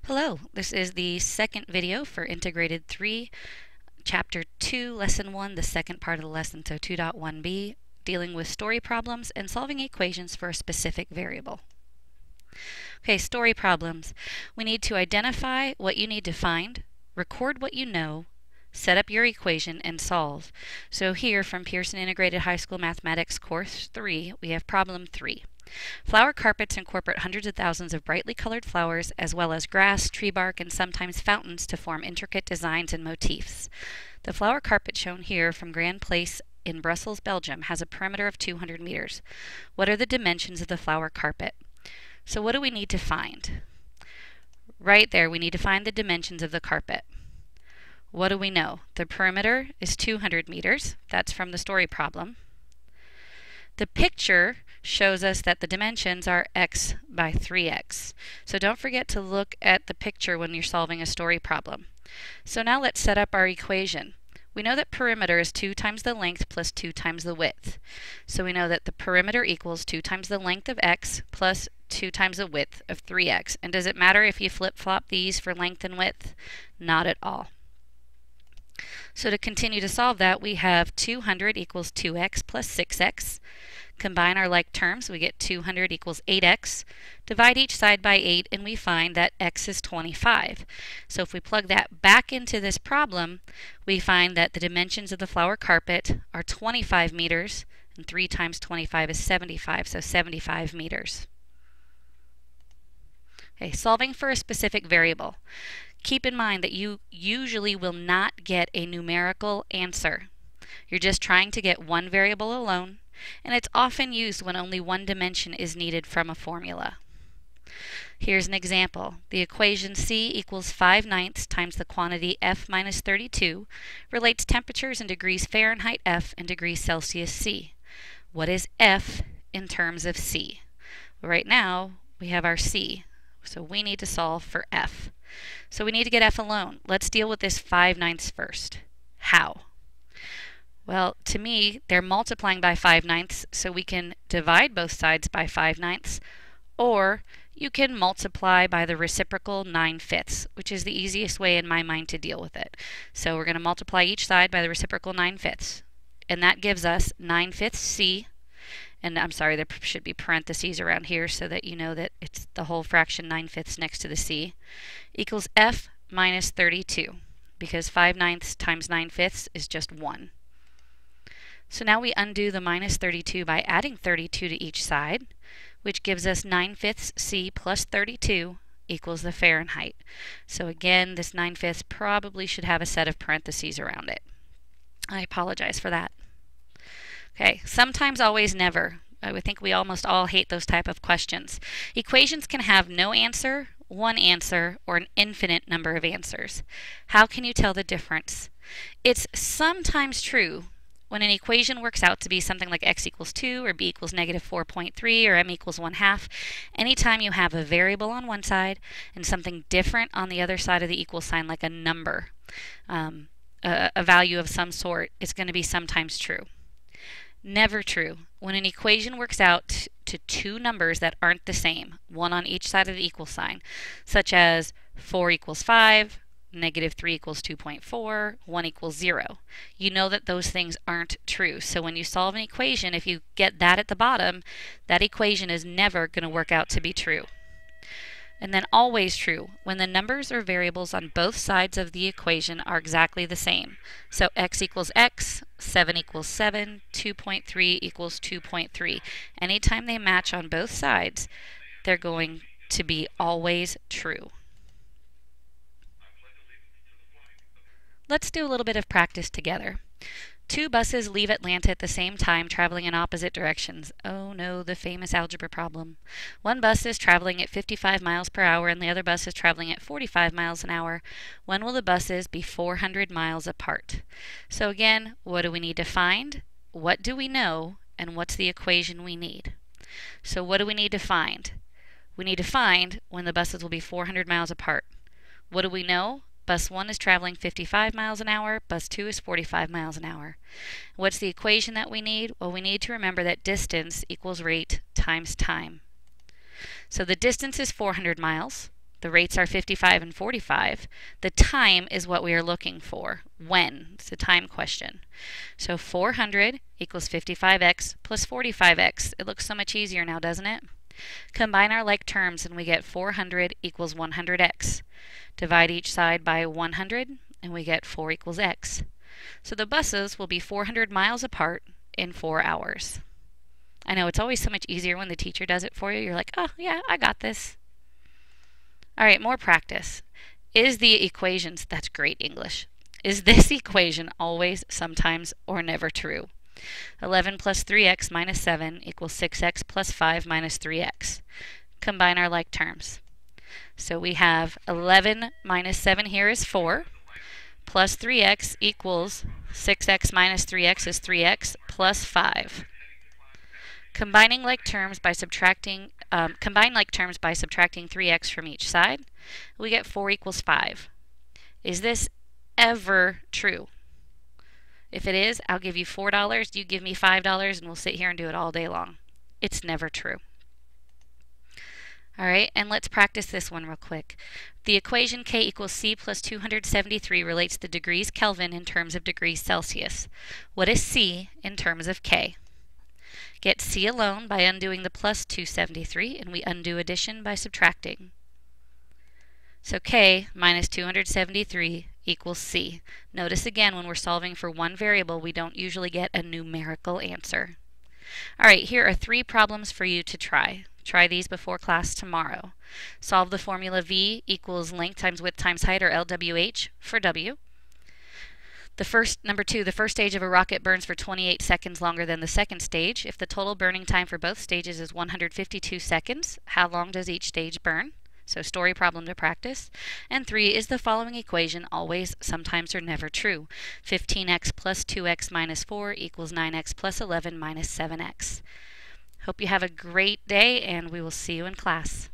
Hello, this is the second video for Integrated 3, Chapter 2, Lesson 1, the second part of the lesson, so 2.1b, dealing with story problems and solving equations for a specific variable. Okay, story problems. We need to identify what you need to find, record what you know, set up your equation, and solve. So here from Pearson Integrated High School Mathematics Course 3, we have problem 3. Flower carpets incorporate hundreds of thousands of brightly colored flowers, as well as grass, tree bark, and sometimes fountains to form intricate designs and motifs. The flower carpet shown here from Grand Place in Brussels, Belgium, has a perimeter of 200 meters. What are the dimensions of the flower carpet? So what do we need to find? Right there, we need to find the dimensions of the carpet. What do we know? The perimeter is 200 meters. That's from the story problem. The picture shows us that the dimensions are x by 3x. So don't forget to look at the picture when you're solving a story problem. So now let's set up our equation. We know that perimeter is 2 times the length plus 2 times the width. So we know that the perimeter equals 2 times the length of x plus 2 times the width of 3x. And does it matter if you flip-flop these for length and width? Not at all. So to continue to solve that, we have 200 equals 2x plus 6x. Combine our like terms, we get 200 equals 8x. Divide each side by 8, and we find that x is 25. So if we plug that back into this problem, we find that the dimensions of the flower carpet are 25 meters, and 3 times 25 is 75, so 75 meters. Okay, solving for a specific variable. Keep in mind that you usually will not get a numerical answer. You're just trying to get one variable alone, and it's often used when only one dimension is needed from a formula. Here's an example. The equation C equals 5/9 times the quantity F minus 32 relates temperatures in degrees Fahrenheit F and degrees Celsius C. What is F in terms of C? Well, right now we have our C, so we need to solve for F. So we need to get F alone. Let's deal with this 5/9 first. How? Well, to me, they're multiplying by 5/9, so we can divide both sides by 5/9, or you can multiply by the reciprocal 9/5, which is the easiest way in my mind to deal with it. So we're going to multiply each side by the reciprocal 9/5, and that gives us 9/5 C, and I'm sorry, there should be parentheses around here so that you know that it's the whole fraction 9/5 next to the C, equals F minus 32, because 5/9 times 9/5 is just 1. So now we undo the minus 32 by adding 32 to each side, which gives us 9/5 C plus 32 equals the Fahrenheit. So again, this 9/5 probably should have a set of parentheses around it. I apologize for that. Okay, sometimes, always, never. I would think we almost all hate those type of questions. Equations can have no answer, one answer, or an infinite number of answers. How can you tell the difference? It's sometimes true when an equation works out to be something like x equals 2 or b equals negative 4.3 or m equals 1/2, anytime you have a variable on one side and something different on the other side of the equal sign, like a number, a value of some sort, it's going to be sometimes true. Never true when an equation works out to two numbers that aren't the same, one on each side of the equal sign, such as 4 equals 5, negative 3 equals 2.4, 1 equals 0. You know that those things aren't true. So when you solve an equation, if you get that at the bottom, that equation is never going to work out to be true. And then always true when the numbers or variables on both sides of the equation are exactly the same. So x equals x, 7 equals 7, 2.3 equals 2.3. Anytime they match on both sides, they're going to be always true. Let's do a little bit of practice together. Two buses leave Atlanta at the same time, traveling in opposite directions. Oh no, the famous algebra problem. One bus is traveling at 55 miles per hour and the other bus is traveling at 45 miles an hour. When will the buses be 400 miles apart? So again, what do we need to find? What do we know? And what's the equation we need? So what do we need to find? We need to find when the buses will be 400 miles apart. What do we know? Bus 1 is traveling 55 miles an hour, bus 2 is 45 miles an hour. What's the equation that we need? Well, we need to remember that distance equals rate times time. So the distance is 400 miles. The rates are 55 and 45. The time is what we are looking for. When? It's a time question. So 400 equals 55x plus 45x. It looks so much easier now, doesn't it? Combine our like terms and we get 400 equals 100x. Divide each side by 100 and we get 4 equals x. So the buses will be 400 miles apart in 4 hours. I know it's always so much easier when the teacher does it for you. You're like, oh yeah, I got this. All right, more practice. Is the equations, that's great English. Is this equation always, sometimes, or never true? 11 plus 3x minus 7 equals 6x plus 5 minus 3x. Combine our like terms. So we have 11 minus 7 here is 4, plus 3x equals 6x minus 3x is 3x plus 5. Combine like terms by subtracting 3x from each side. We get 4 equals 5. Is this ever true? If it is, I'll give you $4, you give me $5, and we'll sit here and do it all day long. It's never true. All right, and let's practice this one real quick. The equation K equals C plus 273 relates the degrees Kelvin in terms of degrees Celsius. What is C in terms of K? Get C alone by undoing the plus 273, and we undo addition by subtracting. So K minus 273 equals C. Notice again, when we're solving for one variable, we don't usually get a numerical answer. All right, here are 3 problems for you to try. Try these before class tomorrow. Solve the formula V equals length times width times height, or LWH, for W. Number 2, the first stage of a rocket burns for 28 seconds longer than the second stage. If the total burning time for both stages is 152 seconds, how long does each stage burn? So story problem to practice. And 3, is the following equation always, sometimes, or never true? 15x plus 2x minus 4 equals 9x plus 11 minus 7x. Hope you have a great day, and we will see you in class.